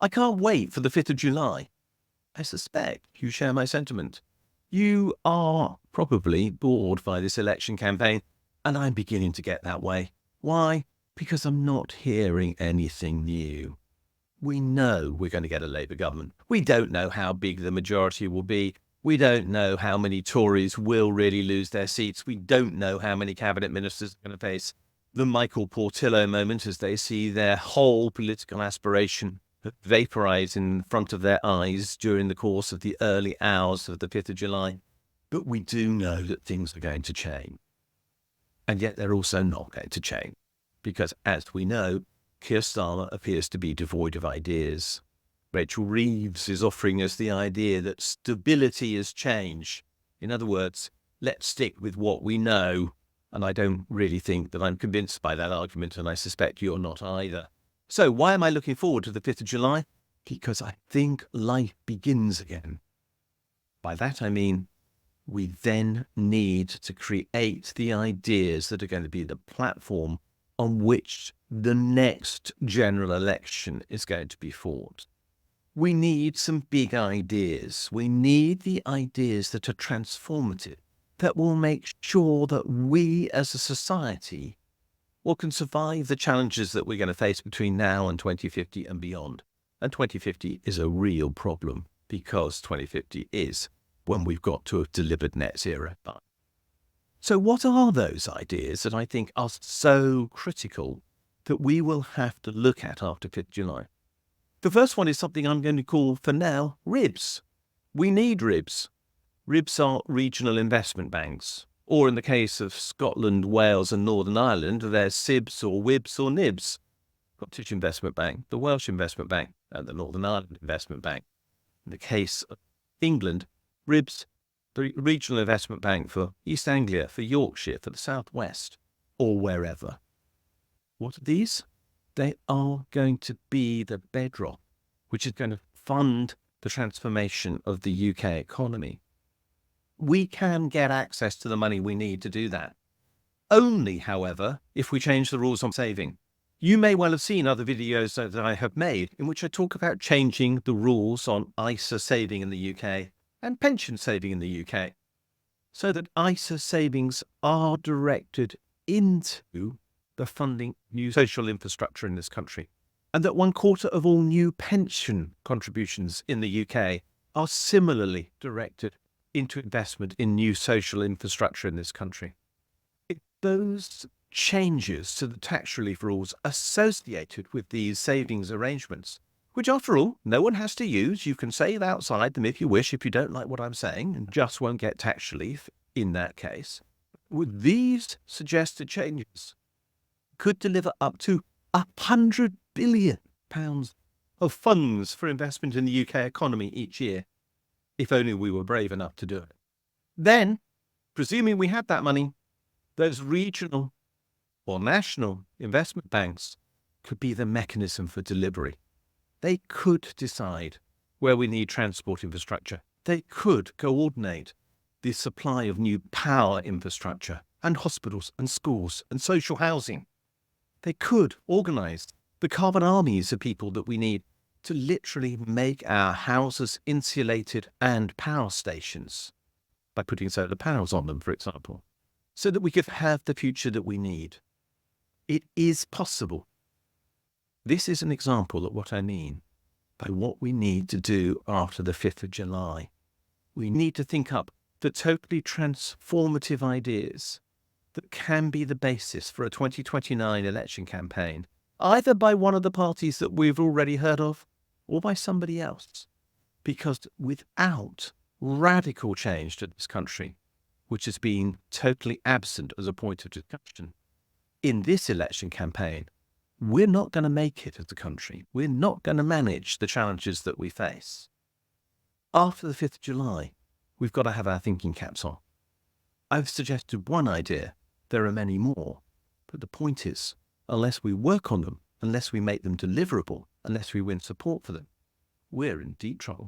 I can't wait for the 5th of July. I suspect you share my sentiment. You are probably bored by this election campaign, and I'm beginning to get that way. Why? Because I'm not hearing anything new. We know we're going to get a Labour government. We don't know how big the majority will be. We don't know how many Tories will really lose their seats. We don't know how many cabinet ministers are going to face the Michael Portillo moment as they see their whole political aspiration vaporize in front of their eyes during the course of the early hours of the 5th of July. But we do know that things are going to change. And yet they're also not going to change. Because as we know, Keir Starmer appears to be devoid of ideas. Rachel Reeves is offering us the idea that stability is change. In other words, let's stick with what we know. And I don't really think that I'm convinced by that argument, and I suspect you're not either. So why am I looking forward to the 5th of July? Because I think life begins again. By that I mean we then need to create the ideas that are going to be the platform on which the next general election is going to be fought. We need some big ideas. We need the ideas that are transformative, that will make sure that we as a society can survive the challenges that we're going to face between now and 2050 and beyond. And 2050 is a real problem because 2050 is when we've got to have delivered net zero. So what are those ideas that I think are so critical that we will have to look at after 5th July? The first one is something I'm going to call, for now, RIBs. We need RIBs. RIBs are regional investment banks, or in the case of Scotland, Wales and Northern Ireland, there's SIBs or WIBs or NIBs. Scottish Investment Bank, the Welsh Investment Bank and the Northern Ireland Investment Bank. In the case of England, RIBs, the regional investment bank for East Anglia, for Yorkshire, for the South West, or wherever. What are these? They are going to be the bedrock, which is going to fund the transformation of the UK economy. We can get access to the money we need to do that. Only, however, if we change the rules on saving. You may well have seen other videos that I have made in which I talk about changing the rules on ISA saving in the UK and pension saving in the UK, so that ISA savings are directed into the funding new social infrastructure in this country, and that 1/4 of all new pension contributions in the UK are similarly directed into investment in new social infrastructure in this country. If those changes to the tax relief rules associated with these savings arrangements, which after all, no one has to use, you can save outside them if you wish, if you don't like what I'm saying, and just won't get tax relief in that case, with these suggested changes could deliver up to £100 billion of funds for investment in the UK economy each year, if only we were brave enough to do it. Then, presuming we had that money, those regional or national investment banks could be the mechanism for delivery. They could decide where we need transport infrastructure. They could coordinate the supply of new power infrastructure and hospitals and schools and social housing. They could organise the carbon armies of people that we need to literally make our houses insulated and power stations by putting solar panels on them, for example, so that we could have the future that we need. It is possible. This is an example of what I mean by what we need to do after the 5th of July. We need to think up the totally transformative ideas that can be the basis for a 2029 election campaign, either by one of the parties that we've already heard of or by somebody else. Because without radical change to this country, which has been totally absent as a point of discussion, in this election campaign, we're not going to make it as a country. We're not going to manage the challenges that we face. After the 5th of July, we've got to have our thinking caps on. I've suggested one idea. There are many more. But the point is, unless we work on them, unless we make them deliverable, unless we win support for them, we're in deep trouble.